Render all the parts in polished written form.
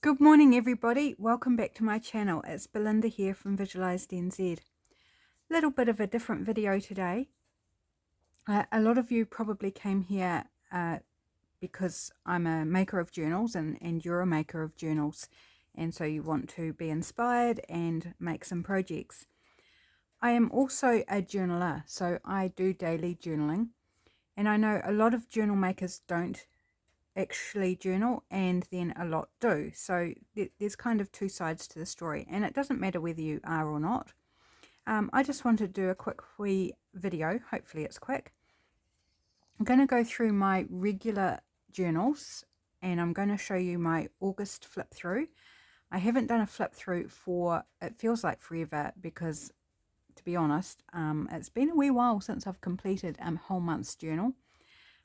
Good morning everybody, welcome back to my channel. It's Belinda here from Visualized NZ. Little bit of a different video today. A lot of you probably came here because I'm a maker of journals and you're a maker of journals, and so you want to be inspired and make some projects. I am also a journaler, so I do daily journaling, and I know a lot of journal makers don't actually journal, and then a lot do. So there's kind of two sides to the story, and it doesn't matter whether you are or not. I just wanted to do a quick wee video. Hopefully it's quick. I'm going to go through my regular journals, and I'm going to show you my August flip through. I haven't done a flip through for, it feels like forever, because to be honest, it's been a wee while since I've completed a whole month's journal.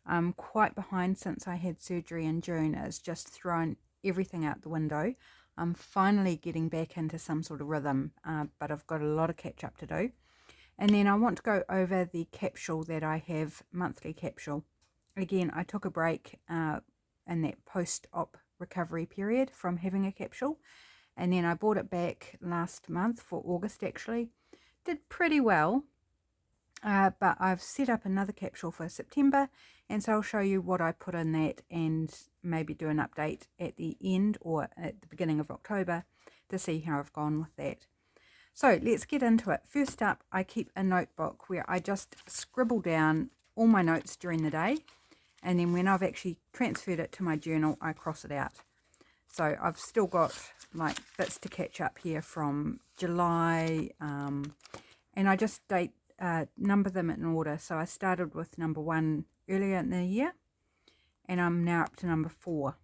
I'm quite behind since I had surgery in June. It's just thrown everything out the window. I'm finally getting back into some sort of rhythm, but I've got a lot of catch up to do. And then I want to go over the capsule that I have, monthly capsule. Again, I took a break in that post-op recovery period from having a capsule, and then I bought it back last month for August actually. Did pretty well. But I've set up another capsule for September, and so I'll show you what I put in that and maybe do an update at the end or at the beginning of October to see how I've gone with that. So let's get into it. First up, I keep a notebook where I just scribble down all my notes during the day, and then when I've actually transferred it to my journal, I cross it out. So I've still got like bits to catch up here from July, and I just number them in order. So I started with number 1 earlier in the year, and I'm now up to number 4.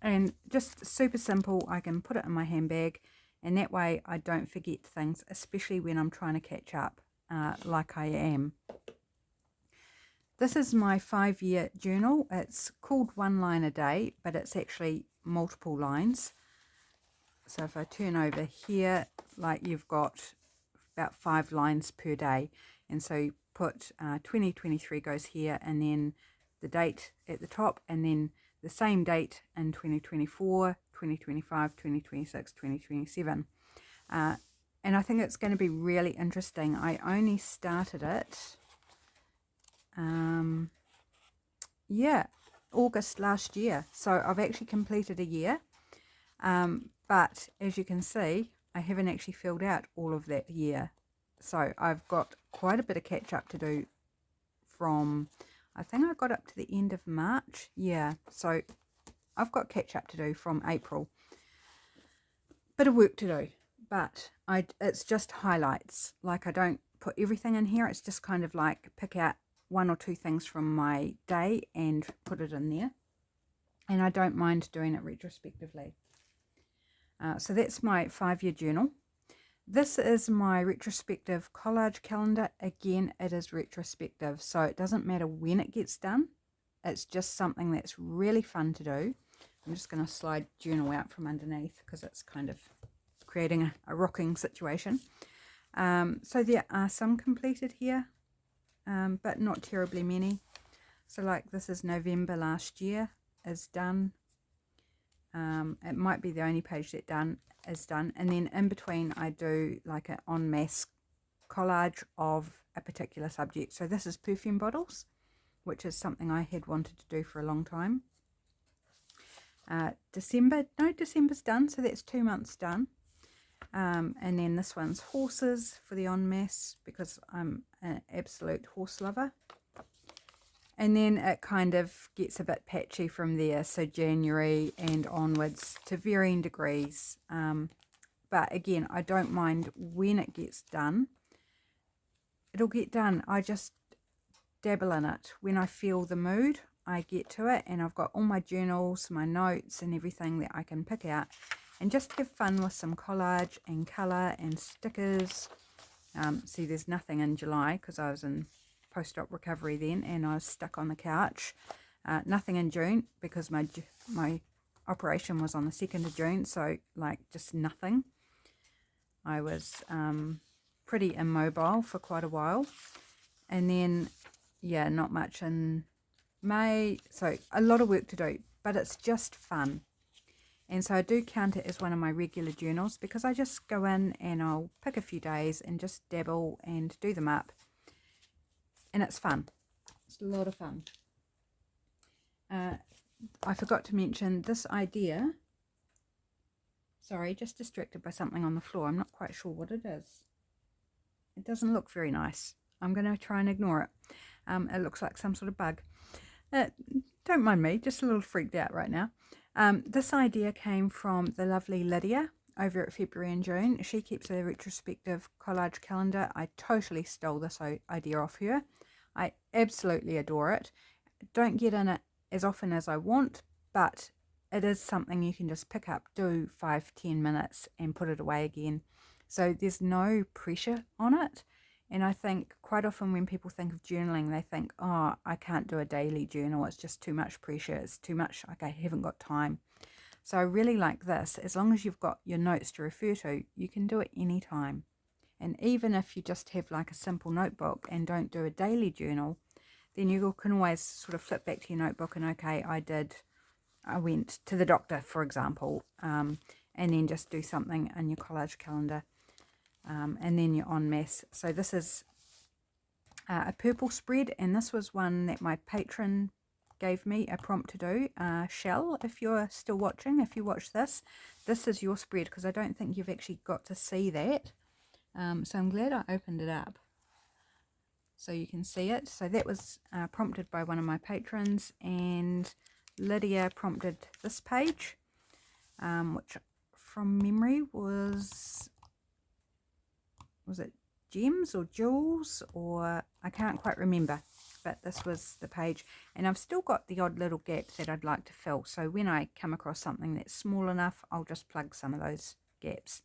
And just super simple, I can put it in my handbag, and that way I don't forget things, especially when I'm trying to catch up like I am. This is my 5-year journal. It's called 1 line a day, but it's actually multiple lines. So if I turn over here, like you've got about 5 lines per day, and so you put 2023 goes here, and then the date at the top, and then the same date in 2024, 2025, 2026, 2027. And I think it's going to be really interesting. I only started it August last year, so I've actually completed a year, but as you can see, I haven't actually filled out all of that year. So I've got quite a bit of catch up to do from, I think I got up to the end of March. Yeah, so I've got catch up to do from April. Bit of work to do, but it's just highlights. Like I don't put everything in here. It's just kind of like pick out 1 or 2 things from my day and put it in there. And I don't mind doing it retrospectively. So that's my 5-year journal. This is my retrospective collage calendar. Again, it is retrospective, so it doesn't matter when it gets done. It's just something that's really fun to do. I'm just going to slide journal out from underneath because it's kind of creating a rocking situation. So there are some completed here, but not terribly many. So like this is November last year is done. It might be the only page that is done, and then in between I do like an en masse collage of a particular subject. So this is perfume bottles, which is something I had wanted to do for a long time. December's done, so that's 2 months done. And then this one's horses for the en masse, because I'm an absolute horse lover. And then it kind of gets a bit patchy from there, so January and onwards to varying degrees. But again, I don't mind when it gets done. It'll get done. I just dabble in it. When I feel the mood, I get to it, and I've got all my journals, my notes and everything that I can pick out and just have fun with some collage and colour and stickers. See, there's nothing in July because I was in post-op recovery then, and I was stuck on the couch. Nothing in June because my operation was on the 2nd of June, so like just nothing. I was pretty immobile for quite a while, and then yeah, not much in May. So a lot of work to do, but it's just fun. And so I do count it as one of my regular journals because I just go in and I'll pick a few days and just dabble and do them up. And it's fun. It's a lot of fun. I forgot to mention this idea. Sorry, just distracted by something on the floor. I'm not quite sure what it is. It doesn't look very nice. I'm going to try and ignore it. It looks like some sort of bug. Don't mind me, just a little freaked out right now. This idea came from the lovely Lydia over at February and June. She keeps a retrospective collage calendar. I totally stole this idea off her. I absolutely adore it. Don't get in it as often as I want, but it is something you can just pick up, do 5-10 minutes and put it away again. So there's no pressure on it. And I think quite often when people think of journaling, they think, oh, I can't do a daily journal. It's just too much pressure. It's too much, like I haven't got time. So I really like this. As long as you've got your notes to refer to, you can do it anytime. And even if you just have like a simple notebook and don't do a daily journal, then you can always sort of flip back to your notebook and, okay, I went to the doctor, for example, and then just do something in your collage calendar. And then you're en masse. So this is a purple spread, and this was one that my patron gave me a prompt to do. Shell, if you're still watching, if you watch this is your spread, because I don't think you've actually got to see that. So I'm glad I opened it up so you can see it. So that was prompted by one of my patrons, and Lydia prompted this page, which from memory was it gems or jewels, or I can't quite remember, but this was the page. And I've still got the odd little gap that I'd like to fill, so when I come across something that's small enough, I'll just plug some of those gaps.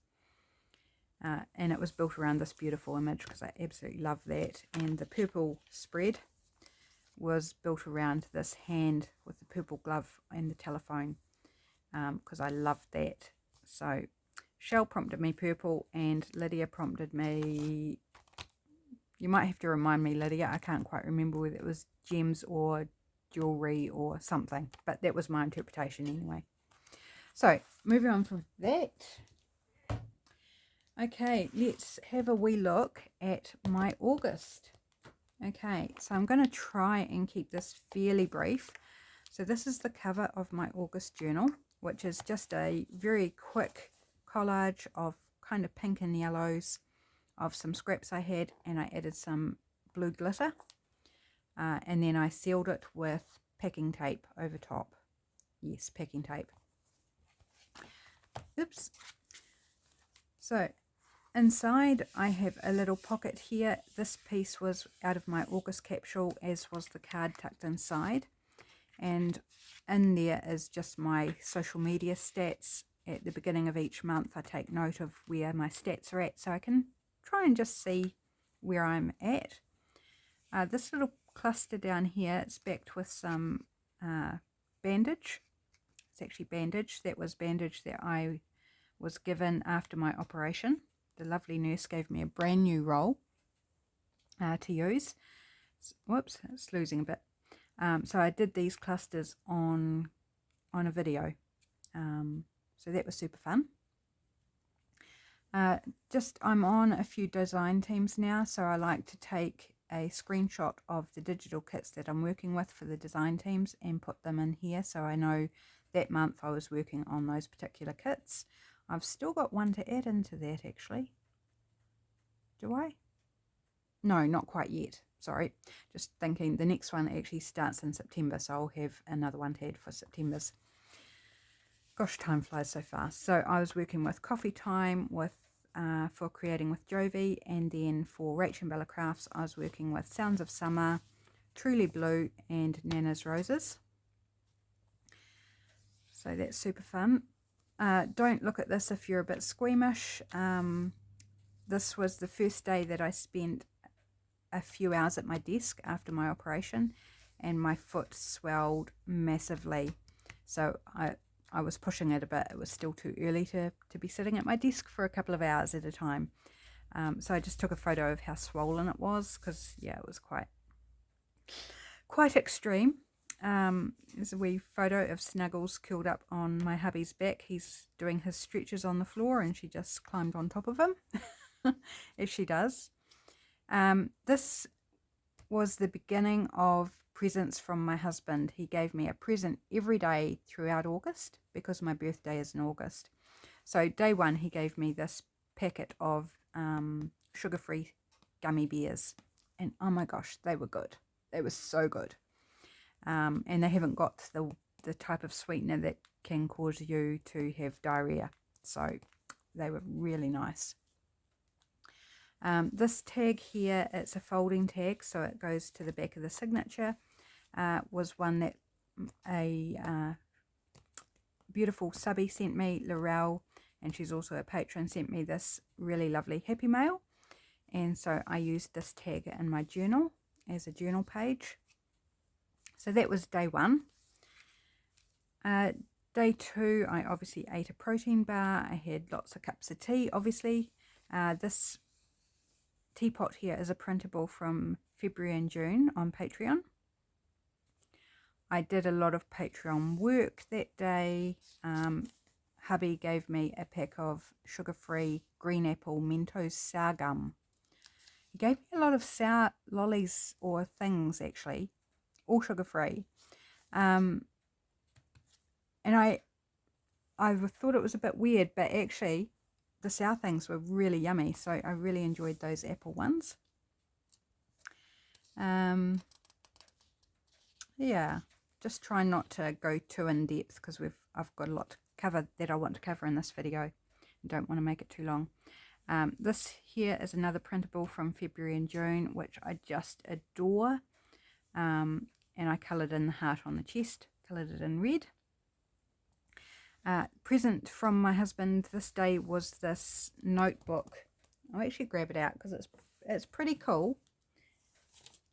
And it was built around this beautiful image because I absolutely love that. And the purple spread was built around this hand with the purple glove and the telephone, because I love that. So Shell prompted me purple, and Lydia prompted me, you might have to remind me, Lydia, I can't quite remember whether it was gems or jewelry or something, but that was my interpretation anyway. So moving on from that, okay, let's have a wee look at my August. Okay, so I'm going to try and keep this fairly brief. So this is the cover of my August journal, which is just a very quick collage of kind of pink and yellows of some scraps I had, and I added some blue glitter, and then I sealed it with packing tape over top. Yes, packing tape. Oops. So inside I have a little pocket here. This piece was out of my August capsule, as was the card tucked inside, and in there is just my social media stats. At the beginning of each month I take note of where my stats are at, so I can try and just see where I'm at. This little cluster down here, it's backed with some bandage. It's actually bandage. That was bandage that I was given after my operation. The lovely nurse gave me a brand new roll to use. Whoops, it's losing a bit. So I did these clusters on a video. So that was super fun. I'm on a few design teams now, so I like to take a screenshot of the digital kits that I'm working with for the design teams and put them in here, so I know that month I was working on those particular kits. I've still got one to add into that, actually. Do I? No, not quite yet. Sorry, just thinking the next one actually starts in September, so I'll have another one to add for September's. Gosh, time flies so fast. So I was working with Coffee Time for creating with Jovi, and then for Rach and Bella Crafts I was working with Sounds of Summer, Truly Blue, and Nana's Roses. So that's super fun. Don't look at this if you're a bit squeamish. This was the first day that I spent a few hours at my desk after my operation, and my foot swelled massively. So I was pushing it a bit. It was still too early to be sitting at my desk for a couple of hours at a time. So I just took a photo of how swollen it was, because yeah, it was quite extreme. There's a wee photo of Snuggles curled up on my hubby's back. He's doing his stretches on the floor and she just climbed on top of him, as she does. This was the beginning of presents from my husband. He gave me a present every day throughout August because my birthday is in August. So day one, he gave me this packet of sugar-free gummy bears. And oh my gosh, they were good. They were so good. And they haven't got the type of sweetener that can cause you to have diarrhea. So they were really nice. This tag here, it's a folding tag, so it goes to the back of the signature, was one that a beautiful subby sent me, Laurel, and she's also a patron, sent me this really lovely Happy Mail. And so I used this tag in my journal as a journal page. So that was day one. Day two, I obviously ate a protein bar. I had lots of cups of tea, obviously. This teapot here is a printable from February and June on Patreon. I did a lot of Patreon work that day. Hubby gave me a pack of sugar-free green apple Mentos sour gum. He gave me a lot of sour lollies or things, actually, all sugar-free. And I thought it was a bit weird, but actually the sour things were really yummy, so I really enjoyed those apple ones. Yeah, just try not to go too in depth because I've got a lot to cover that I want to cover in this video and don't want to make it too long. This here is another printable from February and June, which I just adore. And I coloured in the heart on the chest, coloured it in red. Present from my husband this day was this notebook. I'll actually grab it out because it's pretty cool.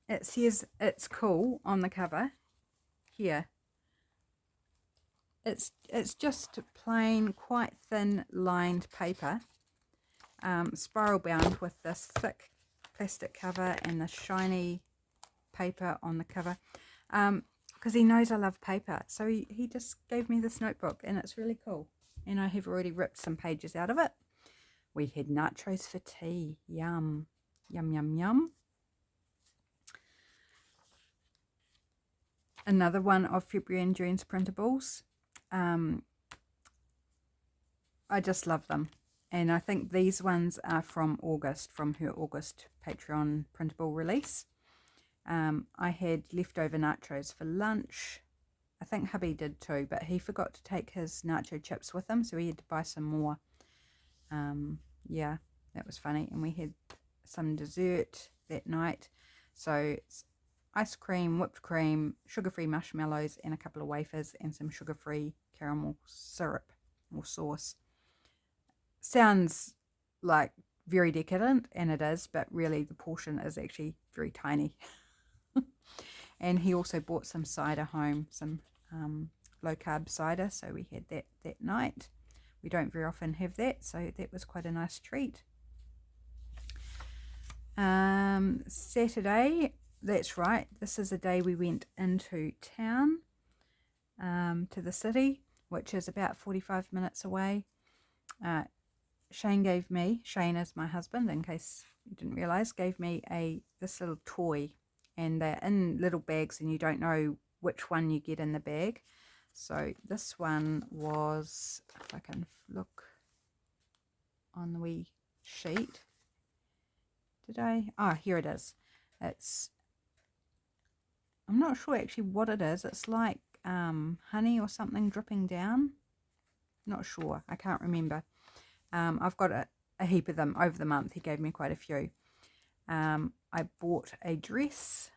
It says it's cool on the cover here. It's just plain, quite thin lined paper, spiral bound with this thick plastic cover and the shiny paper on the cover. Because he knows I love paper, so he just gave me this notebook and it's really cool. And I have already ripped some pages out of it. We had nachos for tea. Yum. Yum, yum, yum. Another one of February and June's printables. I just love them. And I think these ones are from August, from her August Patreon printable release. I had leftover nachos for lunch. I think hubby did too, but he forgot to take his nacho chips with him, so he had to buy some more. Yeah, that was funny. And we had some dessert that night. So it's ice cream, whipped cream, sugar-free marshmallows, and a couple of wafers, and some sugar-free caramel syrup or sauce. Sounds like very decadent, and it is, but really the portion is actually very tiny. And he also bought some cider home, some low-carb cider, so we had that night. We don't very often have that, so that was quite a nice treat. Saturday, that's right, this is a day we went into town, to the city, which is about 45 minutes away. Shane is my husband, in case you didn't realise, gave me this little toy, and they're in little bags and you don't know which one you get in the bag. So this one was, if I can look on the wee sheet, here it is. I'm not sure actually what it is. It's like honey or something dripping down. Not sure, I can't remember. I've got a heap of them over the month. He gave me quite a few. I bought a dress,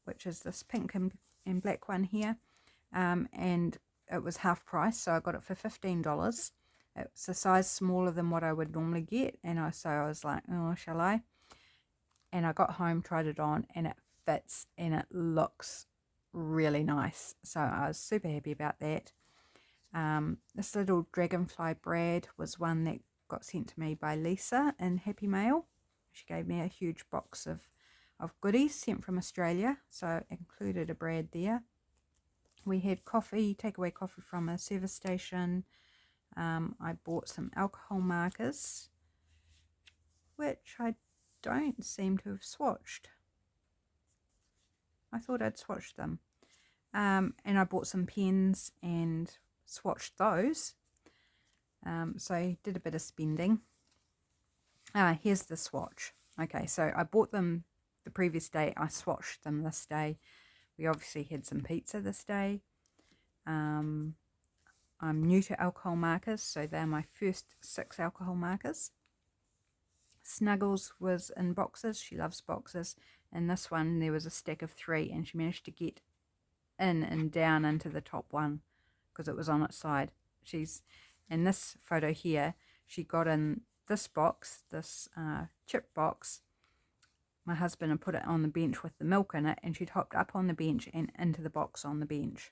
which is this pink and black one here, and it was half price, so I got it for $15. It's a size smaller than what I would normally get, and so I was like, oh, shall I? And I got home, tried it on, and it fits and it looks really nice, so I was super happy about that. This little dragonfly brad was one that got sent to me by Lisa in Happy Mail. She gave me a huge box of of goodies sent from Australia, so I included a brad there. We had coffee, takeaway coffee from a service station. I bought some alcohol markers, which I don't seem to have swatched. I thought I'd swatched them. And I bought some pens and swatched those. So I did a bit of spending. Here's the swatch. Okay, so I bought them the previous day. I swatched them this day. We obviously had some pizza this day. I'm new to alcohol markers, so they're my first 6 alcohol markers. Snuggles was in boxes. She loves boxes. And this one, there was a stack of 3, and she managed to get in and down into the top one because it was on its side. She's in this photo here. She got in this box, this chip box. My husband had put it on the bench with the milk in it, and she'd hopped up on the bench and into the box on the bench.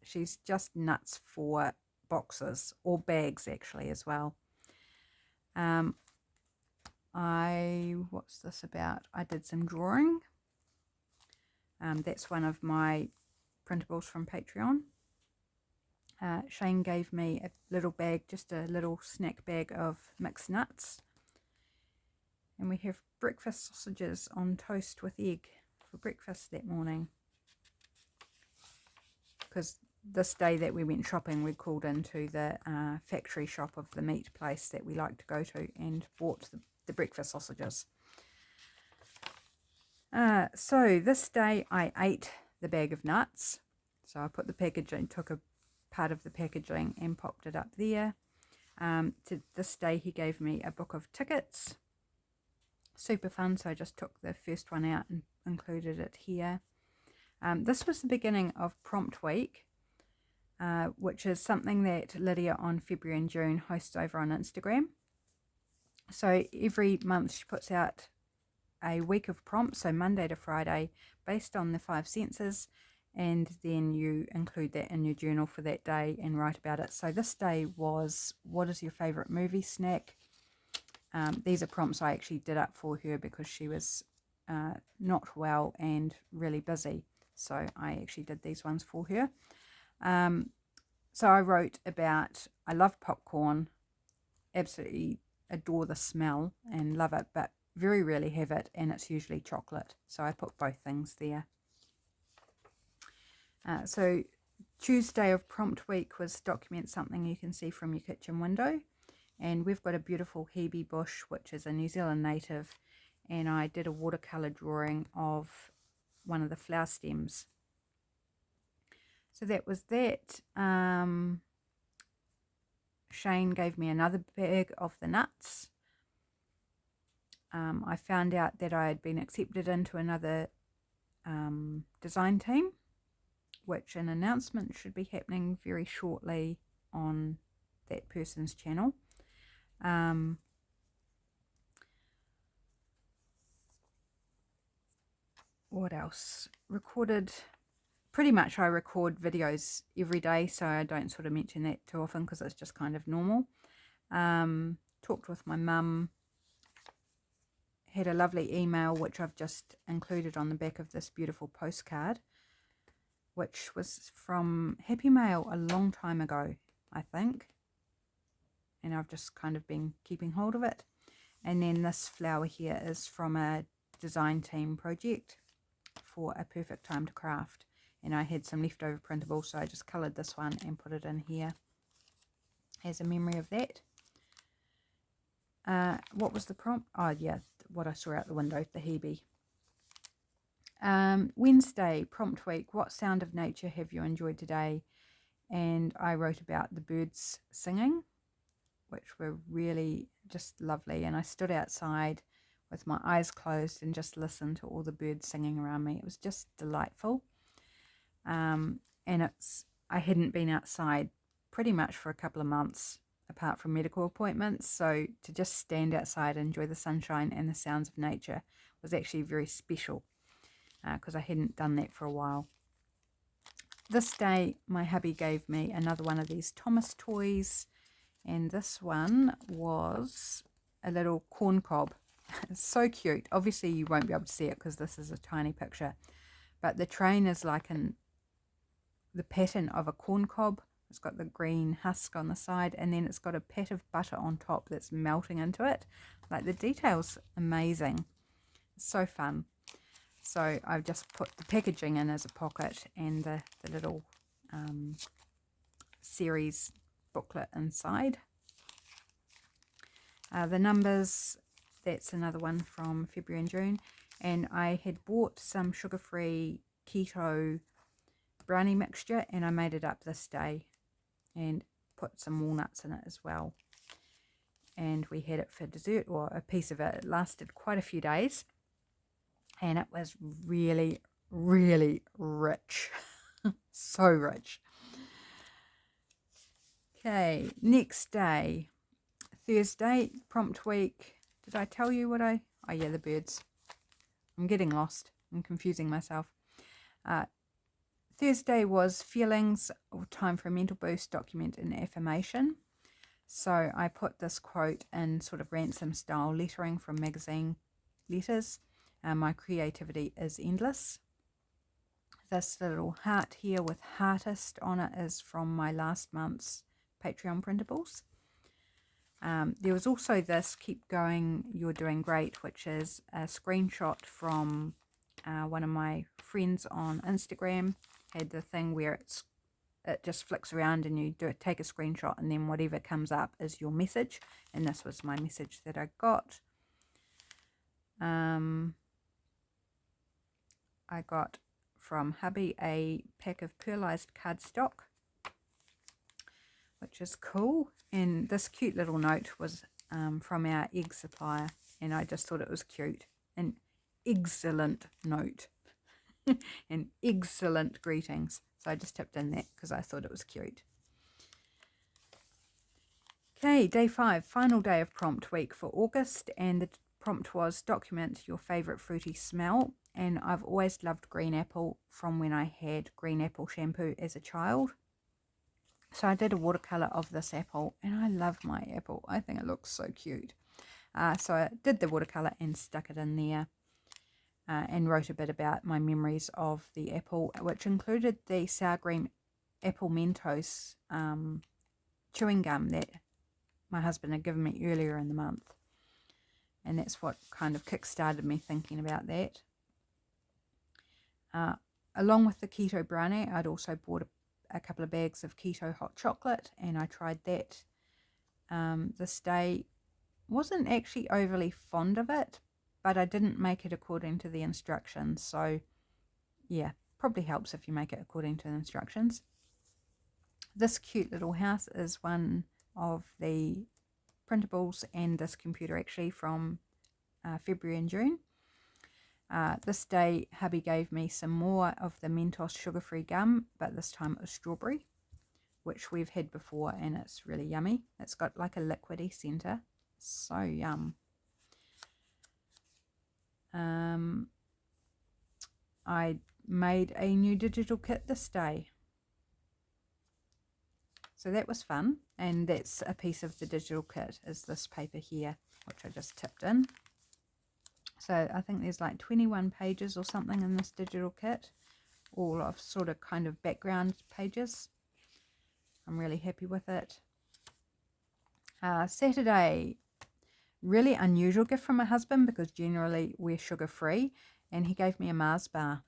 She's just nuts for boxes, or bags actually as well. What's this about? I did some drawing. That's one of my printables from Patreon. Shane gave me a little bag, just a little snack bag of mixed nuts. And we have breakfast sausages on toast with egg for breakfast that morning. Because this day that we went shopping, we called into the factory shop of the meat place that we like to go to and bought the breakfast sausages. So this day I ate the bag of nuts. So I put the packaging, took a part of the packaging and popped it up there. To this day he gave me a book of tickets. Super fun, so I just took the first one out and included it here. This was the beginning of Prompt Week, which is something that Lydia on February and June hosts over on Instagram. So every month she puts out a week of prompts, so Monday to Friday, based on the 5 senses, and then you include that in your journal for that day and write about it. So this day was, what is your favourite movie snack? These are prompts I actually did up for her because she was not well and really busy. So I actually did these ones for her. So I wrote about, I love popcorn, absolutely adore the smell and love it, but very rarely have it, and it's usually chocolate. So I put both things there. So Tuesday of Prompt Week was document something you can see from your kitchen window. And we've got a beautiful hebe bush, which is a New Zealand native. And I did a watercolour drawing of one of the flower stems. So that was that. Shane gave me another bag of the nuts. I found out that I had been accepted into another design team, which an announcement should be happening very shortly on that person's channel. What else? Recorded, pretty much I record videos every day, so I don't sort of mention that too often because it's just kind of normal. Talked with my mum. Had a lovely email which I've just included on the back of this beautiful postcard, which was from Happy Mail a long time ago, I think. And I've just kind of been keeping hold of it. And then this flower here is from a design team project for A Perfect Time to Craft. And I had some leftover printables, so I just coloured this one and put it in here as a memory of that. What was the prompt? Oh yeah, what I saw out the window, the hebe. Wednesday, Prompt Week. What sound of nature have you enjoyed today? And I wrote about the birds singing, which were really just lovely. And I stood outside with my eyes closed and just listened to all the birds singing around me. It was just delightful. And I hadn't been outside pretty much for a couple of months, apart from medical appointments. So to just stand outside and enjoy the sunshine and the sounds of nature was actually very special because I hadn't done that for a while. This day, my hubby gave me another one of these Thomas toys, and this one was a little corn cob. It's so cute. Obviously you won't be able to see it because this is a tiny picture, but the train is like the pattern of a corn cob. It's got the green husk on the side, and then it's got a pat of butter on top that's melting into it. Like, the detail's amazing. It's so fun. So I've just put the packaging in as a pocket and the little series booklet inside. The numbers, that's another one from February and June. And I had bought some sugar-free keto brownie mixture, and I made it up this day and put some walnuts in it as well. And we had it for dessert, or a piece of it. It lasted quite a few days, and it was really, really rich. So rich. Okay, next day, Thursday, prompt week. Did I tell you what oh yeah, the birds. I'm getting lost. I'm confusing myself. Thursday was feelings, or time for a mental boost, document and affirmation. So I put this quote in sort of ransom style lettering from magazine letters. My creativity is endless. This little heart here with Heartist on it is from my last month's Patreon printables. There was also this, keep going, you're doing great, which is a screenshot from one of my friends on Instagram. Had the thing where it just flicks around and you take a screenshot, and then whatever comes up is your message, and this was my message that I got. I got from hubby a pack of pearlized cardstock, which is cool, and this cute little note was from our egg supplier, and I just thought it was cute. An excellent note and excellent greetings, so I just tipped in that because I thought it was cute. Okay, day 5, final day of prompt week for August, and the prompt was document your favourite fruity smell. And I've always loved green apple from when I had green apple shampoo as a child. So I did a watercolour of this apple, and I love my apple. I think it looks so cute. So I did the watercolour and stuck it in there, and wrote a bit about my memories of the apple, which included the sour cream apple Mentos chewing gum that my husband had given me earlier in the month. And that's what kind of kick-started me thinking about that. Along with the keto brownie, I'd also bought a couple of bags of keto hot chocolate, and I tried that this day. Wasn't actually overly fond of it, but I didn't make it according to the instructions. So yeah, probably helps if you make it according to the instructions. This cute little house is one of the printables and this computer actually from February and June. This day hubby gave me some more of the Mentos sugar-free gum, but this time it was strawberry, which we've had before, and it's really yummy. It's got like a liquidy centre. So yum. I made a new digital kit this day, so that was fun, and that's a piece of the digital kit is this paper here, which I just tipped in. So I think there's like 21 pages or something in this digital kit, all of sort of kind of background pages. I'm really happy with it. Saturday, really unusual gift from my husband because generally we're sugar-free, and he gave me a Mars bar.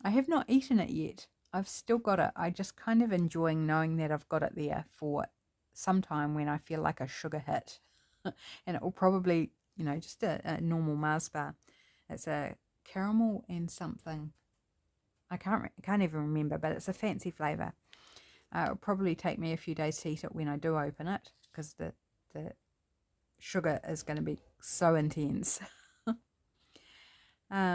I have not eaten it yet. I've still got it. I just kind of enjoying knowing that I've got it there for some time when I feel like a sugar hit. And it will probably, you know, just a normal Mars bar. It's a caramel and something. I can't even remember, but it's a fancy flavour. It'll probably take me a few days to eat it when I do open it, because the sugar is going to be so intense.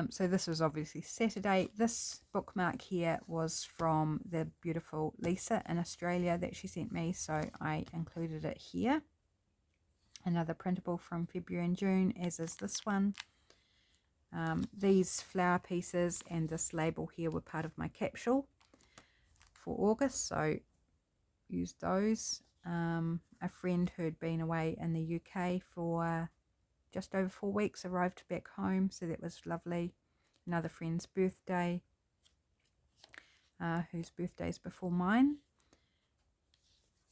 So this was obviously Saturday. This bookmark here was from the beautiful Lisa in Australia that she sent me, so I included it here. Another printable from February and June, as is this one. These flower pieces and this label here were part of my capsule for August, so used those. A friend who had been away in the UK for just over 4 weeks, arrived back home, so that was lovely. Another friend's birthday, whose birthday's before mine.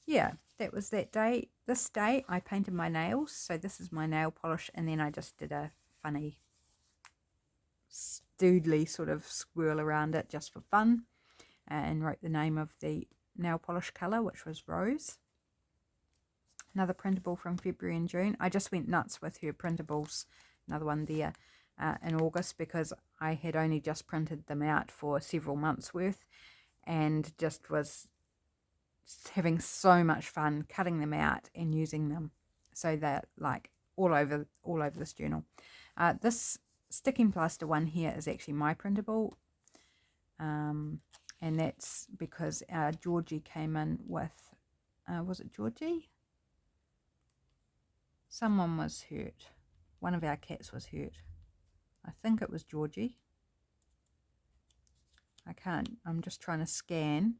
Yeah, that was that day. This day I painted my nails, so this is my nail polish, and then I just did a funny doodly sort of swirl around it just for fun, and wrote the name of the nail polish colour, which was Rose. Another printable from February and June. I just went nuts with her printables. Another one there in August, because I had only just printed them out for several months worth, and just was having so much fun cutting them out and using them. So they're like all over this journal. This sticking plaster one here is actually my printable, and that's because Georgie came in with, was it Georgie? Someone was hurt. One of our cats was hurt. I think it was Georgie. I'm just trying to scan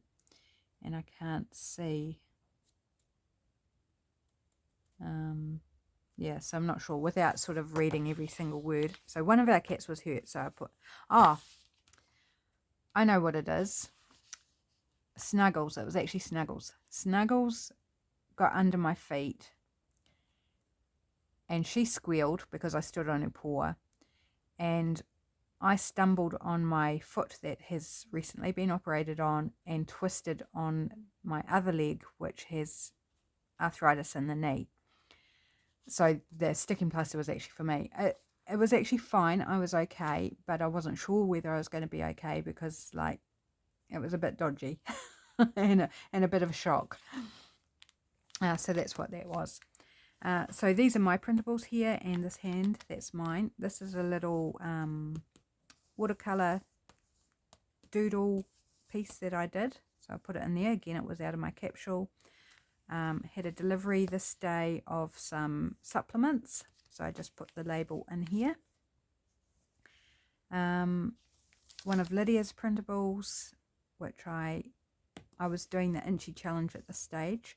and I can't see. Yeah, so I'm not sure without sort of reading every single word. So one of our cats was hurt, so I put, I know what it is. Snuggles. It was actually Snuggles. Snuggles got under my feet and she squealed because I stood on her paw, and I stumbled on my foot that has recently been operated on and twisted on my other leg, which has arthritis in the knee. So the sticking plaster was actually for me. It was actually fine. I was okay, but I wasn't sure whether I was going to be okay because, like, it was a bit dodgy and a bit of a shock. So that's what that was. So these are my printables here, and this hand, that's mine. This is a little watercolor doodle piece that I did. So I put it in there. Again, it was out of my capsule. Had a delivery this day of some supplements. So I just put the label in here. One of Lydia's printables, which I was doing the Inchy challenge at this stage.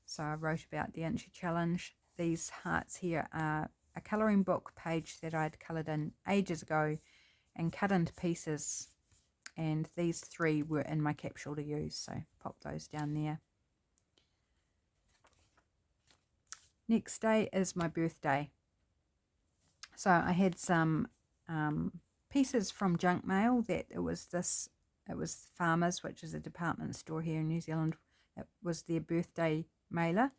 So I wrote about the Inchy challenge. These hearts here are a colouring book page that I'd coloured in ages ago and cut into pieces. And these 3 were in my capsule to use. So pop those down there. Next day is my birthday. So I had some pieces from junk mail that it was Farmers, which is a department store here in New Zealand. It was their birthday mailer.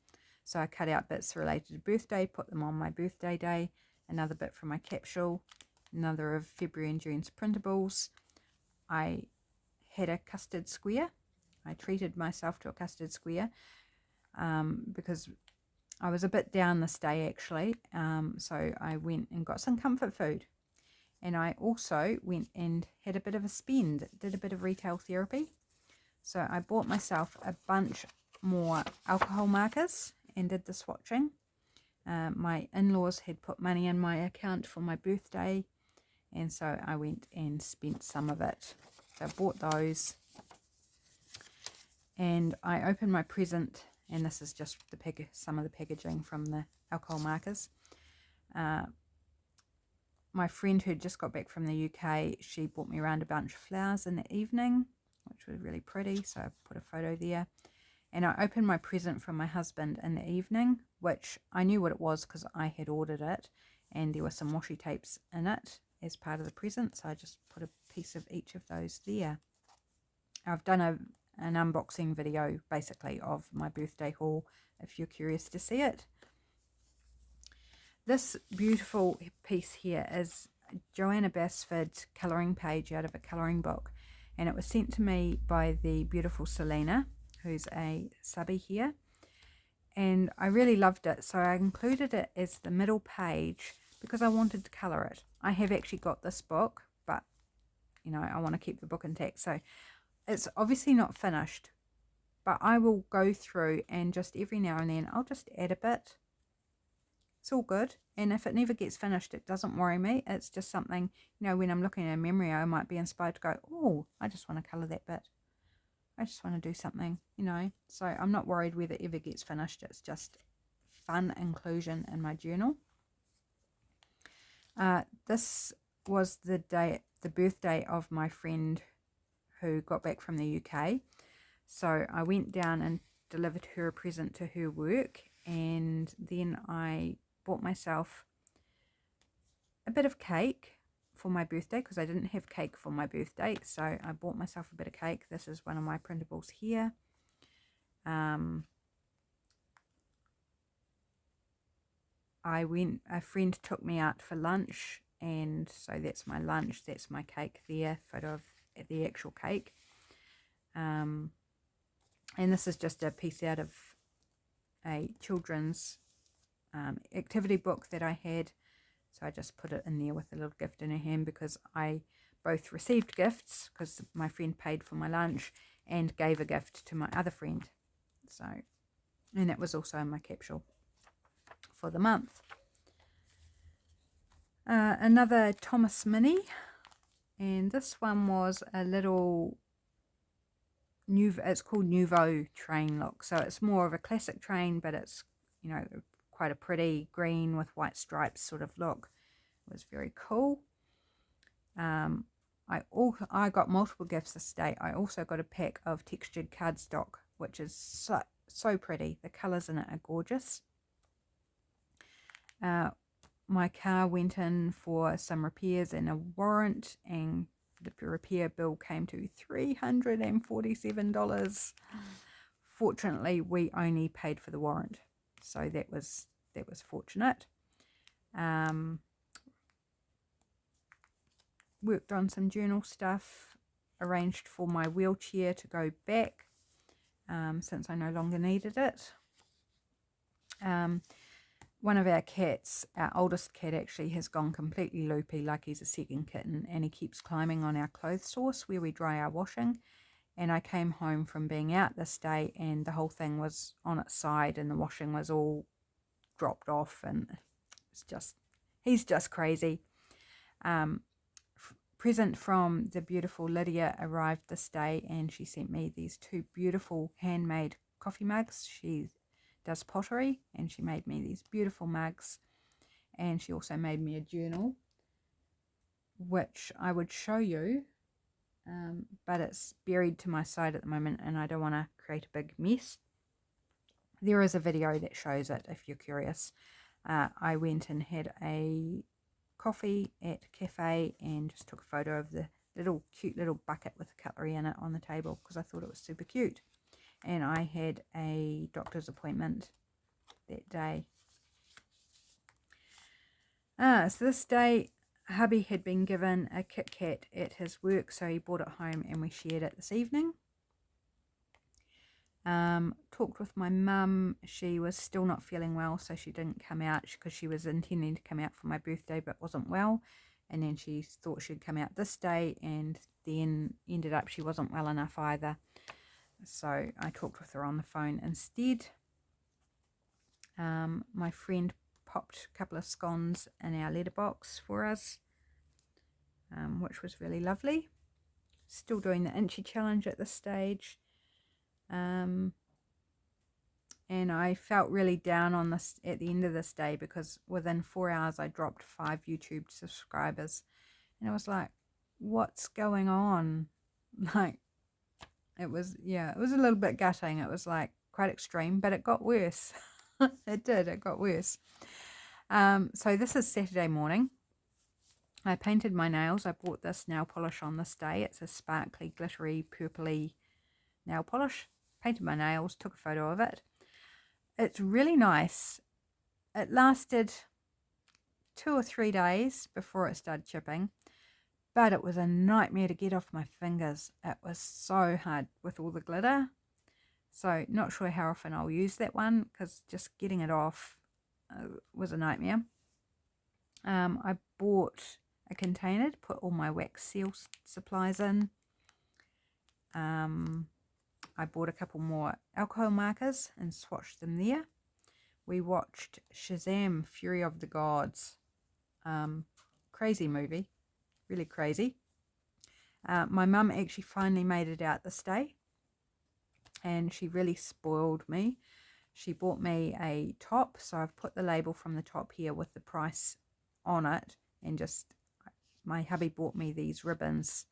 So I cut out bits related to birthday, put them on my birthday day. Another bit from my capsule, another of February and June's printables. I had a custard square. I treated myself to a custard square because I was a bit down this day actually. So I went and got some comfort food. And I also went and had a bit of a spend, did a bit of retail therapy. So I bought myself a bunch more alcohol markers and did the swatching. My in-laws had put money in my account for my birthday, and so I went and spent some of it. So I bought those, and I opened my present, and this is just some of the packaging from the alcohol markers. My friend who just got back from the UK, she brought me around a bunch of flowers in the evening, which was really pretty, so I put a photo there. And I opened my present from my husband in the evening, which I knew what it was because I had ordered it, and there were some washi tapes in it as part of the present, so I just put a piece of each of those there. I've done an unboxing video basically of my birthday haul if you're curious to see it. This beautiful piece here is Joanna Basford's colouring page out of a colouring book, and it was sent to me by the beautiful Selena, who's a subby here, and I really loved it, so I included it as the middle page because I wanted to colour it. I have actually got this book, but you know, I want to keep the book intact, so it's obviously not finished, but I will go through and just every now and then I'll just add a bit. It's all good, and if it never gets finished, it doesn't worry me. It's just something, you know, when I'm looking at a memory, I might be inspired to go, oh, I just want to colour that bit. I just want to do something, you know. So I'm not worried whether it ever gets finished. It's just fun inclusion in my journal. This was the birthday of my friend who got back from the UK. So I went down and delivered her a present to her work, and then I bought myself a bit of cake for my birthday because I didn't have cake for my birthday. So I bought myself a bit of cake. This is one of my printables here. A friend took me out for lunch, and so that's my lunch, that's my cake there, photo of the actual cake. And this is just a piece out of a children's activity book that I had, so I just put it in there with a little gift in her hand because I both received gifts because my friend paid for my lunch and gave a gift to my other friend. So, and that was also in my capsule for the month. Another Thomas Mini, and this one was a little it's called Nouveau train look, so it's more of a classic train, but it's, you know, quite a pretty green with white stripes sort of look. It was very cool. I got multiple gifts this day. I also got a pack of textured cardstock, which is so pretty. The colours in it are gorgeous. My car went in for some repairs and a warrant, and the repair bill came to $347. Fortunately, we only paid for the warrant, so that was fortunate. Worked on some journal stuff, arranged for my wheelchair to go back since I no longer needed it. One of our cats, our oldest cat, actually has gone completely loopy, like he's a second kitten, and he keeps climbing on our clothes source where we dry our washing. And I came home from being out this day and the whole thing was on its side and the washing was all dropped off, and he's just crazy. Present from the beautiful Lydia arrived this day, and she sent me these two beautiful handmade coffee mugs. She does pottery and she made me these beautiful mugs, and she also made me a journal which I would show you, but it's buried to my side at the moment and I don't want to create a big mess. There is a video that shows it if you're curious. I went and had a coffee at cafe and just took a photo of the cute little bucket with cutlery in it on the table because I thought it was super cute. And I had a doctor's appointment that day. So this day hubby had been given a Kit Kat at his work, so he brought it home and we shared it this evening. Talked with my mum. She was still not feeling well, so she didn't come out because she was intending to come out for my birthday but wasn't well, and then she thought she'd come out this day and then ended up she wasn't well enough either, so I talked with her on the phone instead. My friend popped a couple of scones in our letterbox for us, which was really lovely. Still doing the inchy challenge at this stage. And I felt really down on this at the end of this day because within 4 hours I dropped 5 YouTube subscribers, and I was like, what's going on? Like, it was a little bit gutting. It was like quite extreme, but it got worse. It got worse. So this is Saturday morning. I painted my nails. I bought this nail polish on this day. It's a sparkly, glittery, purpley nail polish. Painted my nails, took a photo of it. It's really nice. It lasted 2 or 3 days before it started chipping, but it was a nightmare to get off my fingers. It was so hard with all the glitter. So not sure how often I'll use that one because just getting it off was a nightmare. I bought a container to put all my wax seal supplies in. I bought a couple more alcohol markers and swatched them there. We watched Shazam! Fury of the Gods. Crazy movie. Really crazy. My mum actually finally made it out this day, and she really spoiled me. She bought me a top, so I've put the label from the top here with the price on it and just, my hubby bought me these ribbons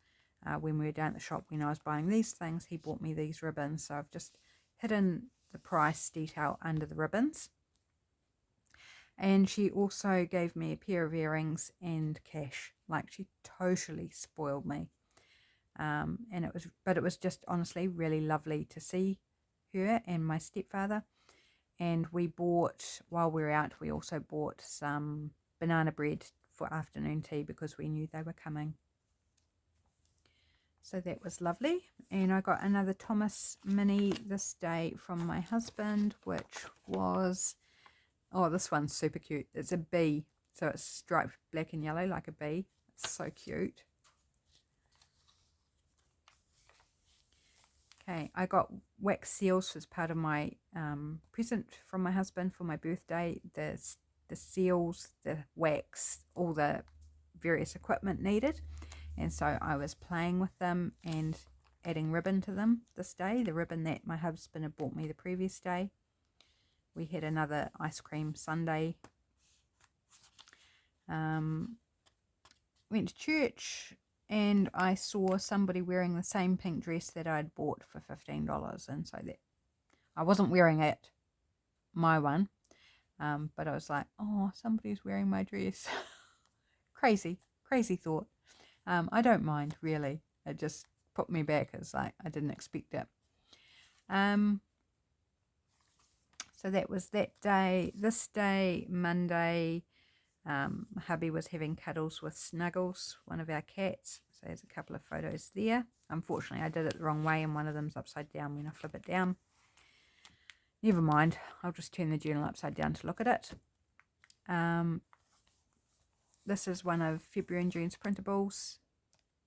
when we were down at the shop when I was buying these things. He bought me these ribbons, so I've just hidden the price detail under the ribbons. And she also gave me a pair of earrings and cash. Like, she totally spoiled me. And it was just honestly really lovely to see her and my stepfather. And we bought, while we were out, we also bought some banana bread for afternoon tea because we knew they were coming. So that was lovely. And I got another Thomas Mini this day from my husband, which was, oh, this one's super cute. It's a bee. So it's striped black and yellow like a bee. It's so cute. Okay, I got wax seals as part of my present from my husband for my birthday. The seals, the wax, all the various equipment needed. And so I was playing with them and adding ribbon to them this day. The ribbon that my husband had bought me the previous day. We had another ice cream sundae. Went to church and I saw somebody wearing the same pink dress that I'd bought for $15. And so that I wasn't wearing it, my one, but I was like, oh, somebody's wearing my dress. Crazy thought. I don't mind, really. It just put me back. It's like I didn't expect it. So that was that day. This day, Monday, hubby was having cuddles with Snuggles, one of our cats. So there's a couple of photos there. Unfortunately, I did it the wrong way and one of them's upside down when I flip it down. Never mind. I'll just turn the journal upside down to look at it. This is one of February and June's printables.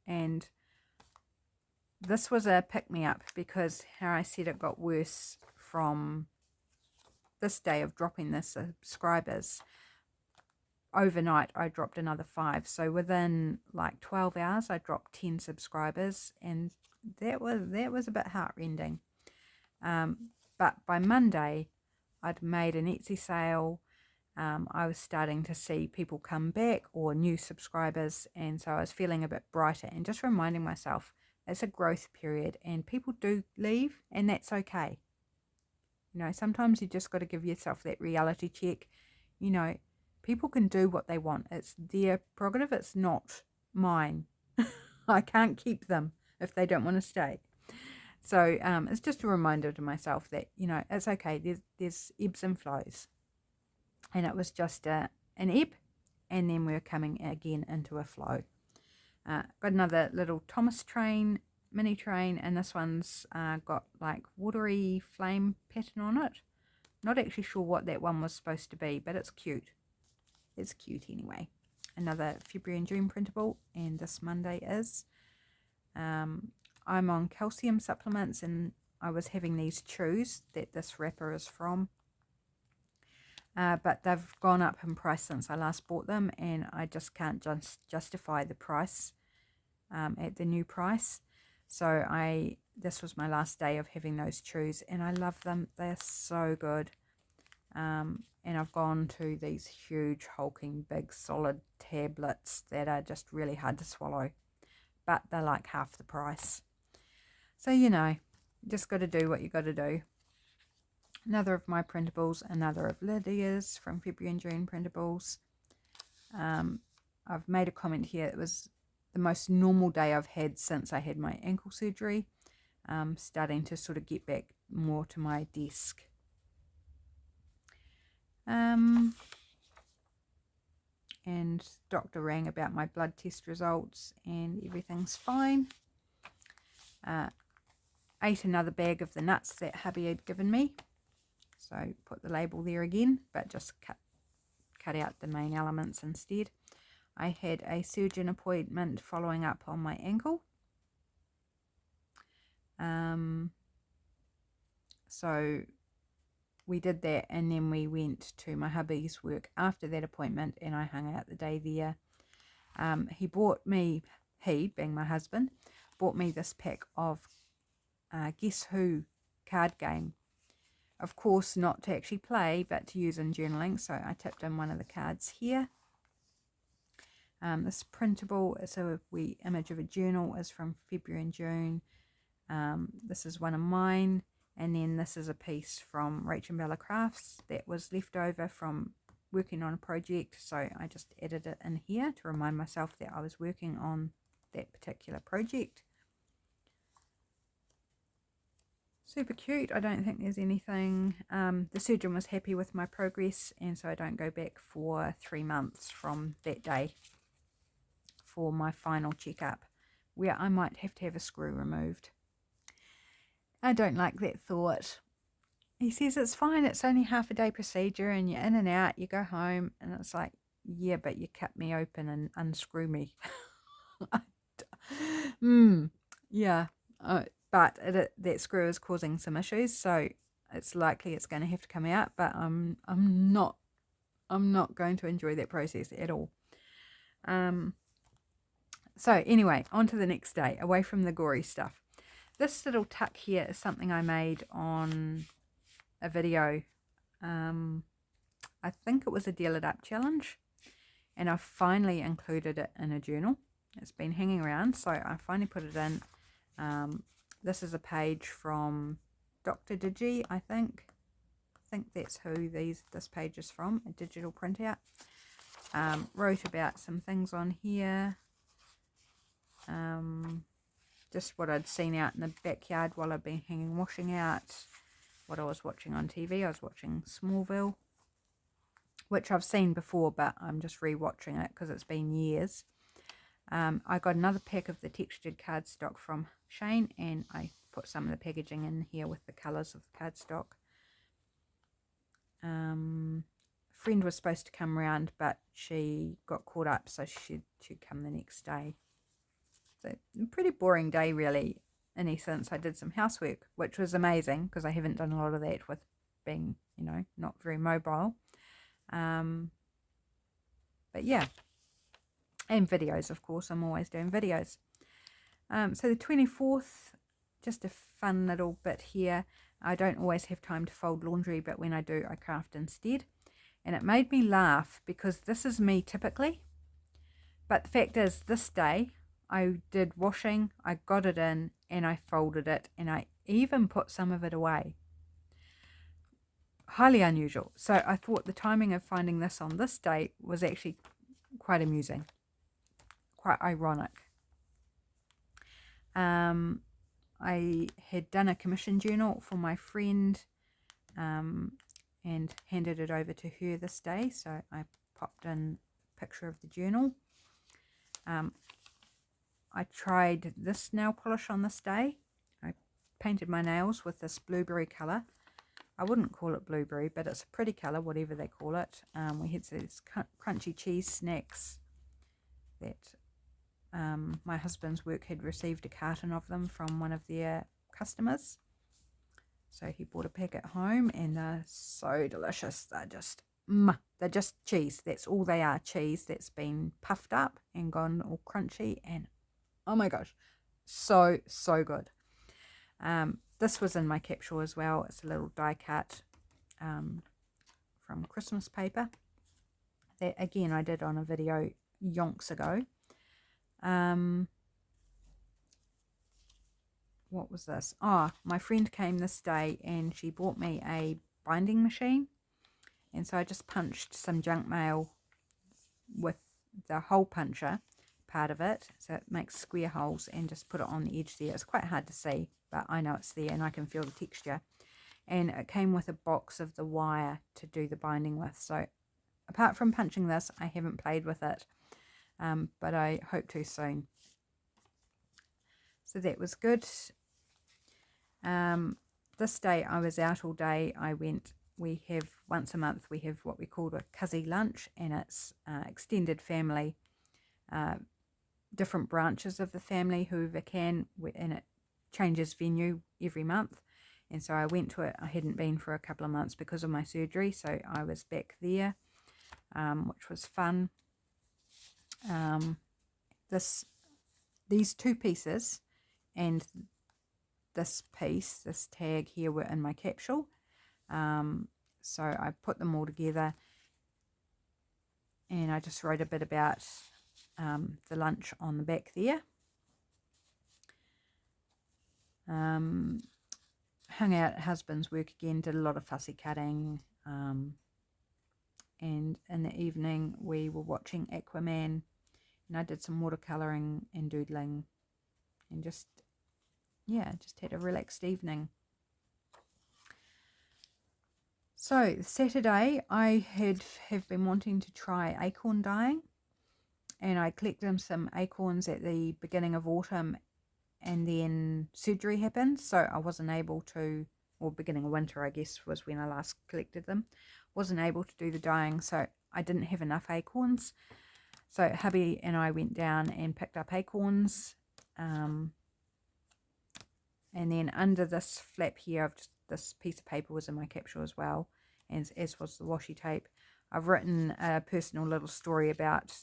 And this was a pick-me-up because how I said it got worse from this day of dropping the subscribers. Overnight, I dropped another 5. So within like 12 hours, I dropped 10 subscribers. And that was a bit heart-rending. But by Monday, I'd made an Etsy sale. I was starting to see people come back or new subscribers. And so I was feeling a bit brighter and just reminding myself it's a growth period and people do leave and that's okay. You know, sometimes you just got to give yourself that reality check. You know, people can do what they want. It's their prerogative. It's not mine. I can't keep them if they don't want to stay. So it's just a reminder to myself that, you know, it's okay. There's ebbs and flows. And it was just an ebb, and then we're coming again into a flow. Got another little Thomas train, mini train, and this one's got like watery flame pattern on it. Not actually sure what that one was supposed to be, but it's cute. It's cute anyway. Another February and June printable, and this Monday is. I'm on calcium supplements, and I was having these chews that this wrapper is from. But they've gone up in price since I last bought them, and I just can't justify the price at the new price. So this was my last day of having those chews, and I love them. They're so good. And I've gone to these huge, hulking, big, solid tablets that are just really hard to swallow, but they're like half the price. So, you know, you just got to do what you got to do. Another of my printables, another of Lydia's from February and June printables. I've made a comment here. It was the most normal day I've had since I had my ankle surgery. Starting to sort of get back more to my desk. And doctor rang about my blood test results and everything's fine. Ate another bag of the nuts that hubby had given me. So put the label there again, but just cut out the main elements instead. I had a surgeon appointment following up on my ankle. So we did that, and then we went to my hubby's work after that appointment, and I hung out the day there. He bought me, being my husband, bought me this pack of Guess Who card game. Of course, not to actually play, but to use in journaling. So I tipped in one of the cards here. This printable, so the image of a journal is from February and June. This is one of mine, and then this is a piece from Rachel Bella Crafts that was left over from working on a project, so I just added it in here to remind myself that I was working on that particular project. Super cute. I don't think there's anything. The surgeon was happy with my progress, and so I don't go back for 3 months from that day for my final checkup, where I might have to have a screw removed. I don't like that thought. He says it's fine, it's only half a day procedure and you're in and out, you go home, and it's like, yeah, but you cut me open and unscrew me. Yeah. But that screw is causing some issues, so it's likely it's going to have to come out. But I'm not going to enjoy that process at all. So anyway, on to the next day, away from the gory stuff. This little tuck here is something I made on a video. I think it was a Deal It Up challenge, and I finally included it in a journal. It's been hanging around, so I finally put it in. This is a page from Dr. Digi, I think. I think that's who this page is from, a digital printout. Wrote about some things on here. Just what I'd seen out in the backyard while I'd been hanging washing out. What I was watching on TV. I was watching Smallville, which I've seen before, but I'm just re-watching it because it's been years. I got another pack of the textured cardstock from Shane, and I put some of the packaging in here with the colours of the cardstock. A friend was supposed to come round, but she got caught up, so she'd come the next day. So a pretty boring day, really, in essence. I did some housework, which was amazing because I haven't done a lot of that with being, not very mobile. But yeah. And videos, of course. I'm always doing videos. So the 24th, just a fun little bit here. I don't always have time to fold laundry, but when I do, I craft instead. And it made me laugh because this is me typically. But the fact is, this day, I did washing, I got it in, and I folded it, and I even put some of it away. Highly unusual. So I thought the timing of finding this on this day was actually quite amusing. Quite ironic. I had done a commission journal for my friend and handed it over to her this day, so I popped in a picture of the journal. I tried this nail polish on this day. I painted my nails with this blueberry colour. I wouldn't call it blueberry, but it's a pretty colour, whatever they call it. We had these crunchy cheese snacks that my husband's work had received a carton of them from one of their customers. So he bought a packet home, and they're so delicious. They're just cheese. That's all they are, cheese that's been puffed up and gone all crunchy, and oh my gosh, so good. This was in my capsule as well. It's a little die cut from Christmas paper that again I did on a video yonks ago. What was this? My friend came this day and she bought me a binding machine, and so I just punched some junk mail with the hole puncher part of it, so it makes square holes, and just put it on the edge there. It's quite hard to see, but I know it's there and I can feel the texture. And it came with a box of the wire to do the binding with. So apart from punching this, I haven't played with it, but I hope to soon. So that was good. This day I was out all day. We have once a month, we have what we call a cuzzy lunch, and it's extended family, different branches of the family, whoever can, and it changes venue every month. And so I went to it. I hadn't been for a couple of months because of my surgery, so I was back there, which was fun. These two pieces and this piece, this tag here, were in my capsule. So I put them all together, and I just wrote a bit about the lunch on the back there. Hung out at husband's work again, did a lot of fussy cutting, and in the evening we were watching Aquaman, and I did some watercolouring and doodling, and just had a relaxed evening. So Saturday I have been wanting to try acorn dyeing, and I collected some acorns at the beginning of autumn, and then surgery happened, so I wasn't able to, or beginning of winter I guess was when I last collected them, wasn't able to do the dyeing, so I didn't have enough acorns. So hubby and I went down and picked up acorns, and then under this flap here, this piece of paper was in my capsule as well, as was the washi tape. I've written a personal little story about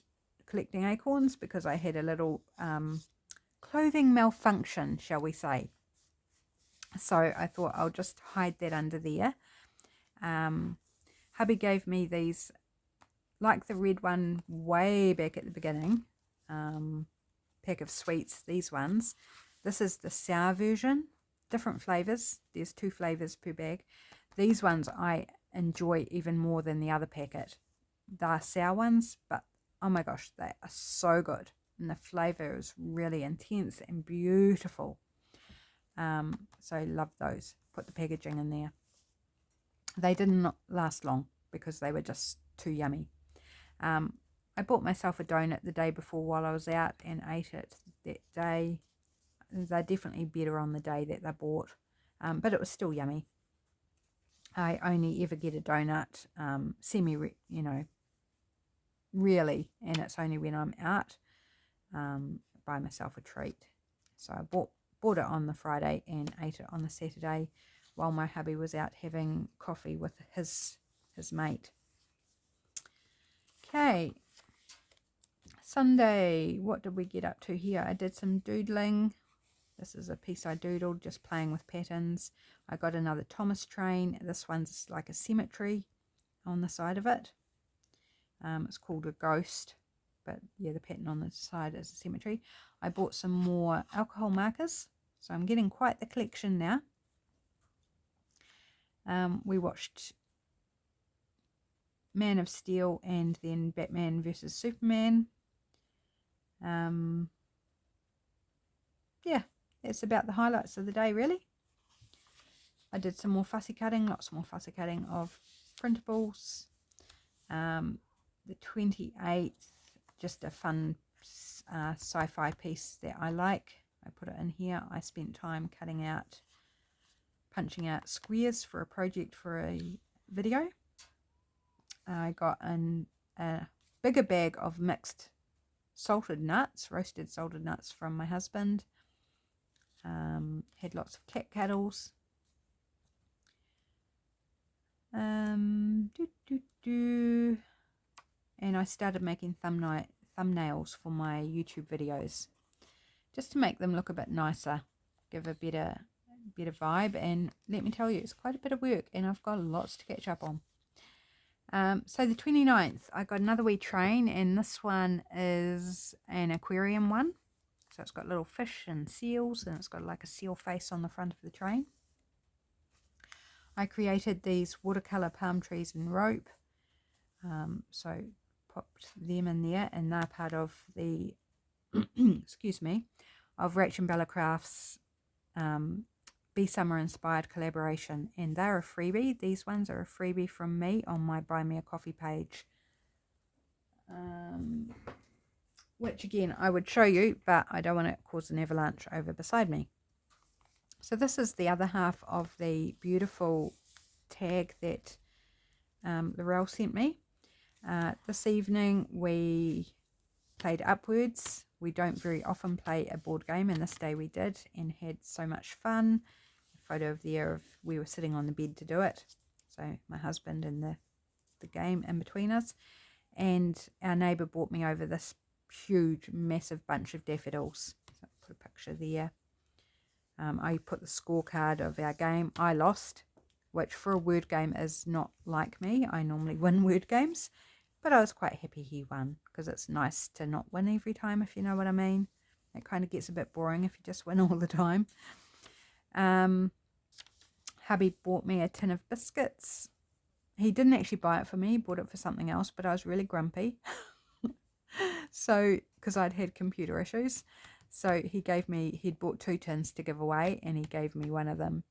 collecting acorns because I had a little clothing malfunction, shall we say. So I thought I'll just hide that under there. Hubby gave me these, like the red one way back at the beginning, pack of sweets, these ones. This is the sour version, different flavours. There's 2 flavours per bag. These ones I enjoy even more than the other packet. They're sour ones, but oh my gosh, they are so good. And the flavour is really intense and beautiful. So I love those. Put the packaging in there. They didn't last long because they were just too yummy. I bought myself a donut the day before while I was out and ate it that day. They're definitely better on the day that they're bought, but it was still yummy. I only ever get a donut really, and it's only when I'm out, buy myself a treat. So I bought it on the Friday and ate it on the Saturday while my hubby was out having coffee with his mate. Okay, Sunday, what did we get up to here? I did some doodling. This is a piece I doodled, just playing with patterns. I got another Thomas train. This one's like a cemetery on the side of it. It's called a ghost, but yeah, the pattern on the side is a cemetery. I bought some more alcohol markers, so I'm getting quite the collection now. We watched Man of Steel and then Batman versus Superman. Yeah, that's about the highlights of the day, really. I did some more fussy cutting, lots more fussy cutting of printables. The 28th, just a fun sci-fi piece that I like. I put it in here. I spent time punching out squares for a project for a video. I got a bigger bag of mixed roasted salted nuts from my husband. Had lots of cat cuddles. And I started making thumbnails for my YouTube videos, just to make them look a bit nicer, give a better vibe. And let me tell you, it's quite a bit of work, and I've got lots to catch up on. So the 29th, I got another wee train, and this one is an aquarium one. So it's got little fish and seals, and it's got like a seal face on the front of the train. I created these watercolour palm trees and rope. So popped them in there, and they're part of the, excuse me, of Rach and Bella Crafts Be Summer inspired collaboration, and they're a freebie. These ones are a freebie from me on my Buy Me a Coffee page, which again I would show you, but I don't want to cause an avalanche over beside me. So this is the other half of the beautiful tag that Laurel sent me. This evening we played Upwards. We don't very often play a board game, and this day we did and had so much fun. A photo of we were sitting on the bed to do it. So my husband and the game in between us. And our neighbour brought me over this huge, massive bunch of daffodils. So I put a picture there. I put the scorecard of our game. I lost, which for a word game is not like me. I normally win word games. but I was quite happy he won, because it's nice to not win every time, if you know what I mean. It kind of gets a bit boring if you just win all the time. Hubby bought me a tin of biscuits. He didn't actually buy it for me, he bought it for something else, but I was really grumpy. So, because I'd had computer issues. So he'd bought 2 tins to give away, and he gave me one of them.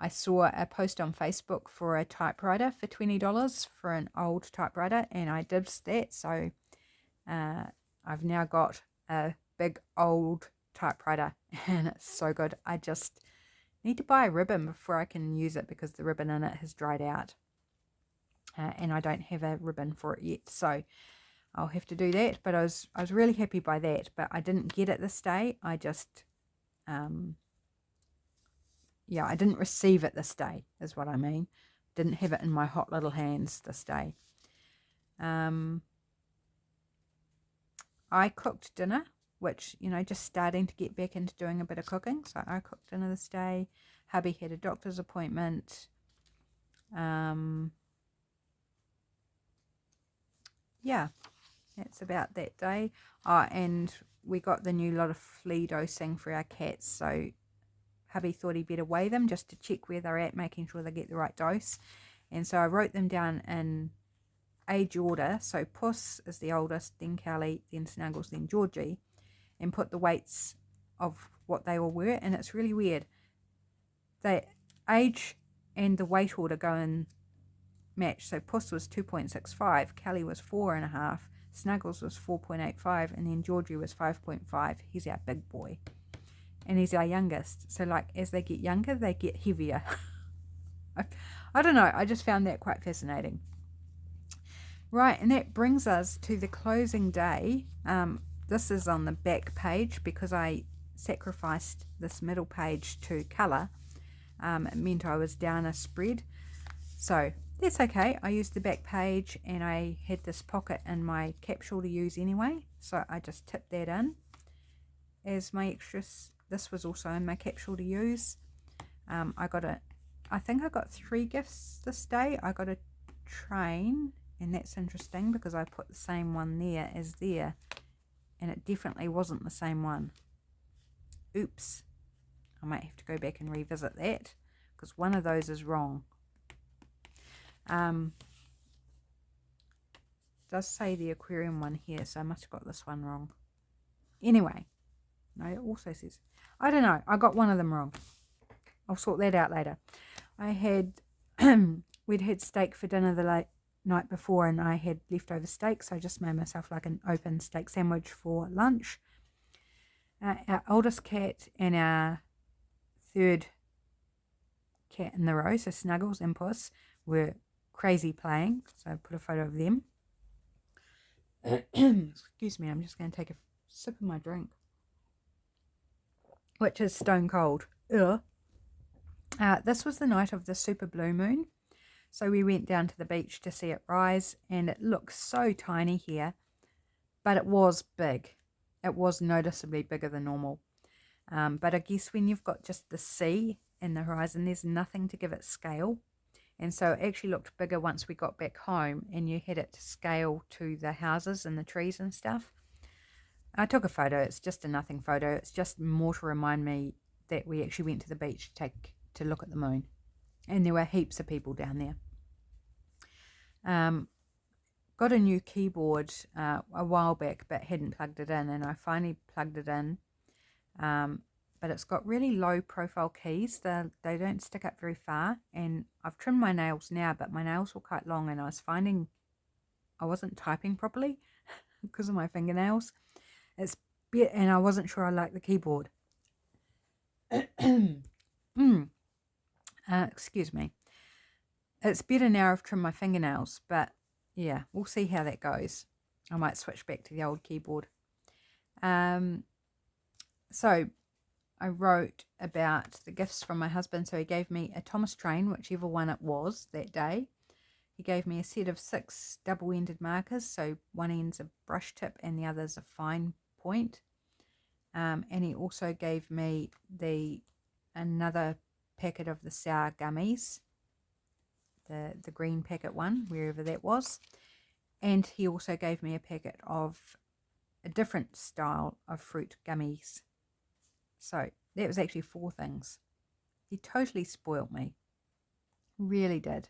I saw a post on Facebook for a typewriter for $20 for an old typewriter, and I dibsed that. So I've now got a big old typewriter, and it's so good. I just need to buy a ribbon before I can use it, because the ribbon in it has dried out, and I don't have a ribbon for it yet. So I'll have to do that. But I was really happy by that. But I didn't get it this day. I just yeah, I didn't receive it this day, is what I mean. Didn't have it in my hot little hands this day. I cooked dinner, which, you know, just starting to get back into doing a bit of cooking. So I cooked dinner this day. Hubby had a doctor's appointment. Yeah, that's about that day. Oh, and we got the new lot of flea dosing for our cats. So hubby thought he'd better weigh them just to check where they're at, making sure they get the right dose. And so I wrote them down in age order. So Puss is the oldest, then Callie, then Snuggles, then Georgie, and put the weights of what they all were. And it's really weird. The age and the weight order go in match. So Puss was 2.65, Callie was 4.5, Snuggles was 4.85, and then Georgie was 5.5. He's our big boy, and he's our youngest. So like as they get younger, they get heavier. I don't know, I just found that quite fascinating. Right, and that brings us to the closing day. This is on the back page because I sacrificed this middle page to colour. It meant I was down a spread, so that's okay. I used the back page, and I had this pocket in my capsule to use anyway, so I just tipped that in as my extras. This was also in my capsule to use. I think I got 3 gifts this day. I got a train, and that's interesting because I put the same one there as there, and it definitely wasn't the same one. Oops. I might have to go back and revisit that because one of those is wrong. Does say the aquarium one here, so I must have got this one wrong. Anyway, no, it also says, I don't know, I got one of them wrong. I'll sort that out later. We'd had steak for dinner the night before, and I had leftover steak, so I just made myself like an open steak sandwich for lunch. Our oldest cat and our third cat in the row, so Snuggles and Puss, were crazy playing, so I put a photo of them. Excuse me, I'm just going to take a sip of my drink, which is stone cold. This was the night of the super blue moon, so we went down to the beach to see it rise, and it looks so tiny here, but it was big. It was noticeably bigger than normal. But I guess when you've got just the sea and the horizon, there's nothing to give it scale. And so it actually looked bigger once we got back home, and you had it to scale to the houses and the trees and stuff. I took a photo. It's just a nothing photo. It's just more to remind me that we actually went to the beach to look at the moon. And there were heaps of people down there. Got a new keyboard a while back, but hadn't plugged it in, and I finally plugged it in. But it's got really low profile keys. They don't stick up very far, and I've trimmed my nails now, but my nails were quite long, and I was finding I wasn't typing properly because of my fingernails. And I wasn't sure I liked the keyboard. Excuse me. It's better now I've trimmed my fingernails, but yeah, we'll see how that goes. I might switch back to the old keyboard. So I wrote about the gifts from my husband. So he gave me a Thomas train, whichever one it was that day. He gave me a set of 6 double-ended markers. So one end's a brush tip and the other's a fine point. And he also gave me another packet of the sour gummies, the green packet one, wherever that was. And he also gave me a packet of a different style of fruit gummies. So that was actually 4 things. He totally spoilt me. Really did.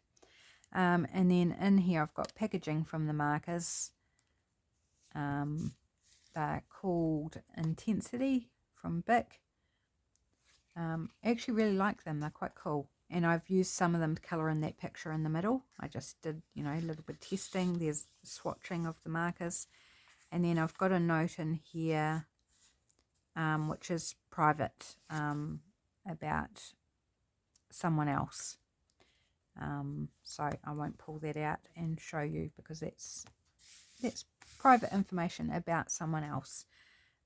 And then in here I've got packaging from the markers. They're called Intensity from Bic. I actually really like them. They're quite cool. And I've used some of them to colour in that picture in the middle. I just did, you know, a little bit of testing. There's the swatching of the markers. And then I've got a note in here, which is private, about someone else. So I won't pull that out and show you, because that's private information about someone else,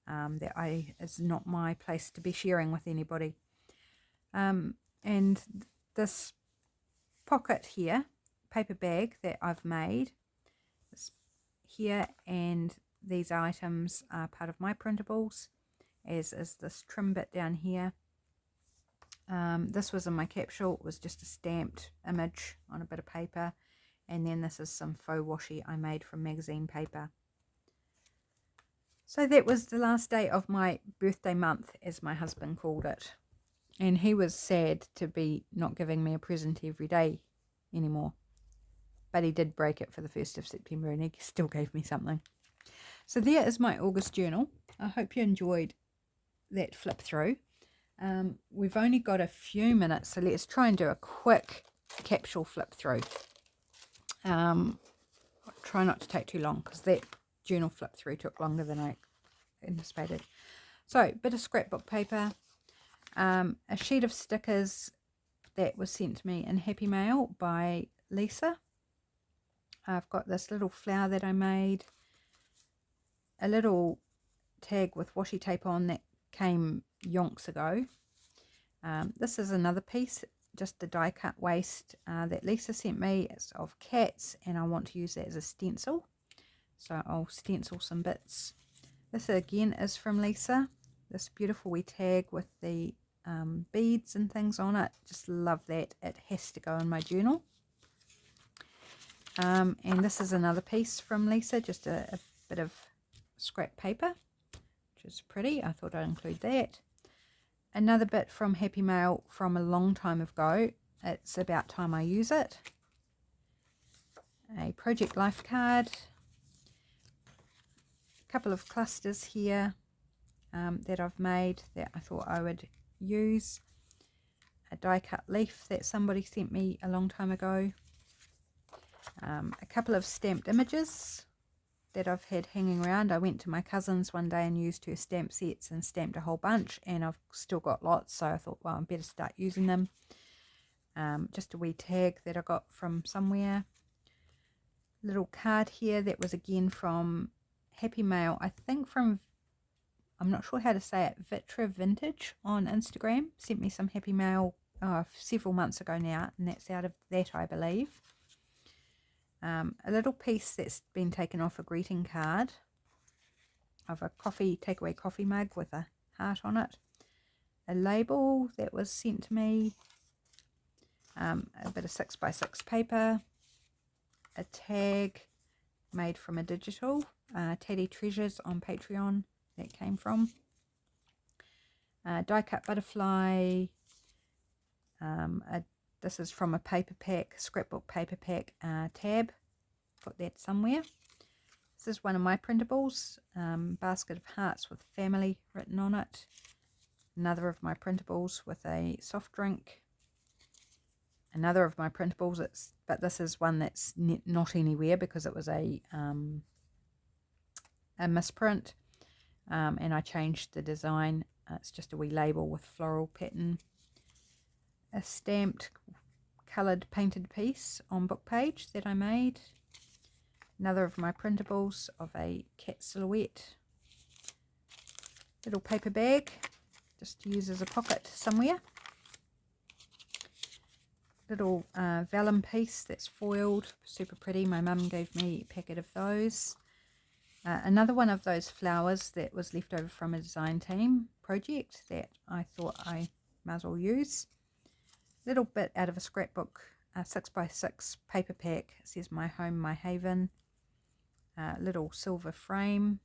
that it's not my place to be sharing with anybody. And this pocket here, paper bag that I've made, this here, and these items are part of my printables, as is this trim bit down here. This was in my capsule. It was just a stamped image on a bit of paper, and then this is some faux washi I made from magazine paper. So that was the last day of my birthday month, as my husband called it, and he was sad to be not giving me a present every day anymore, but he did break it for the 1st of September, and he still gave me something. So there is my August journal. I hope you enjoyed that flip through. We've only got a few minutes, so let's try and do a quick capsule flip through. I'll try not to take too long, because that journal flip through took longer than I anticipated. So, bit of scrapbook paper, a sheet of stickers that was sent to me in Happy Mail by Lisa. I've got this little flower that I made, a little tag with washi tape on that came yonks ago. This is another piece, just the die cut waste that Lisa sent me. It's of cats, and I want to use that as a stencil, so I'll stencil some bits. This again is from Lisa, this beautiful wee tag with the beads and things on it. Just love that. It has to go in my journal. And this is another piece from Lisa, just a bit of scrap paper, which is pretty. I thought I'd include that. Another bit from Happy Mail from a long time ago. It's about time I use it. A Project Life card. A couple of clusters here that I've made that I thought I would use. A die cut leaf that somebody sent me a long time ago. A couple of stamped images that I've had hanging around. I went to my cousin's one day and used her stamp sets and stamped a whole bunch, and I've still got lots, so I thought, well, I better start using them. Just a wee tag that I got from somewhere. Little card here that was again from Happy Mail, I think from, I'm not sure how to say it, Vitra Vintage on Instagram. Sent me some Happy Mail several months ago now, and that's out of that, I believe. A little piece that's been taken off a greeting card of a takeaway coffee mug with a heart on it. A label that was sent to me. A bit of 6x6 paper. A tag made from a digital. Teddy Treasures on Patreon that came from. Die cut butterfly. This is from a paper pack, scrapbook paper pack tab. Put that somewhere. This is one of my printables, basket of hearts with family written on it. Another of my printables with a soft drink. Another of my printables, but this is one that's not anywhere because it was a misprint, and I changed the design. It's just a wee label with floral pattern. A stamped coloured painted piece on book page that I made. Another of my printables of a cat silhouette. Little paper bag just to use as a pocket somewhere. Little vellum piece that's foiled, super pretty. My mum gave me a packet of those. Another one of those flowers that was left over from a design team project that I thought I might as well use. Little bit out of a scrapbook a 6x6 paper pack. It says My Home, My Haven. Little silver frame.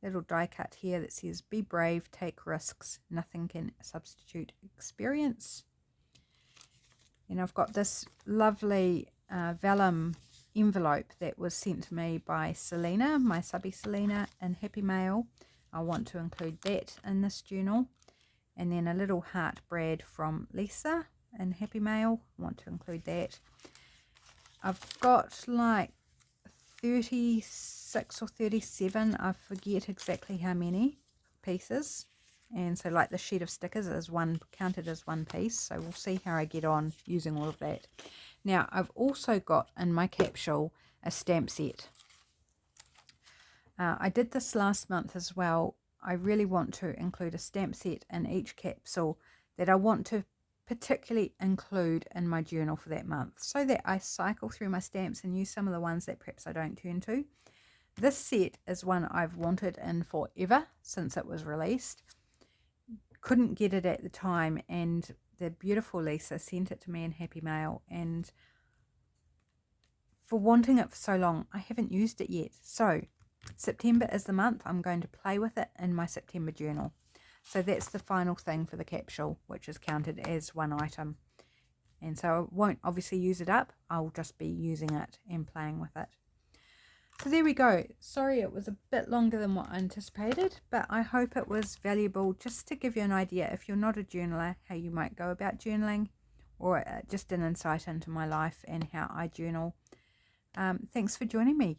Little die cut here that says Be brave, take risks. Nothing can substitute experience. And I've got this lovely vellum envelope that was sent to me by Selena, my subby Selena, in Happy Mail. I want to include that in this journal. And then a little heart brad from Lisa in Happy Mail. I want to include that. I've got like 36 or 37, I forget exactly how many pieces. And so like the sheet of stickers is counted as one piece. So we'll see how I get on using all of that. Now I've also got in my capsule a stamp set. I did this last month as well. I really want to include a stamp set in each capsule that I want to particularly include in my journal for that month, so that I cycle through my stamps and use some of the ones that perhaps I don't turn to. This set is one I've wanted in forever since it was released. Couldn't get it at the time, and the beautiful Lisa sent it to me in Happy Mail, and for wanting it for so long, I haven't used it yet. So September is the month I'm going to play with it in my September journal. So that's the final thing for the capsule, which is counted as one item. And so I won't obviously use it up. I'll just be using it and playing with it. So there we go. Sorry it was a bit longer than what I anticipated, but I hope it was valuable just to give you an idea, if you're not a journaler, how you might go about journaling, or just an insight into my life and how I journal. Thanks for joining me.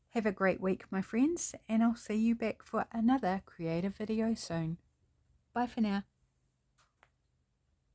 Have a great week, my friends, and I'll see you back for another creative video soon. Bye for now.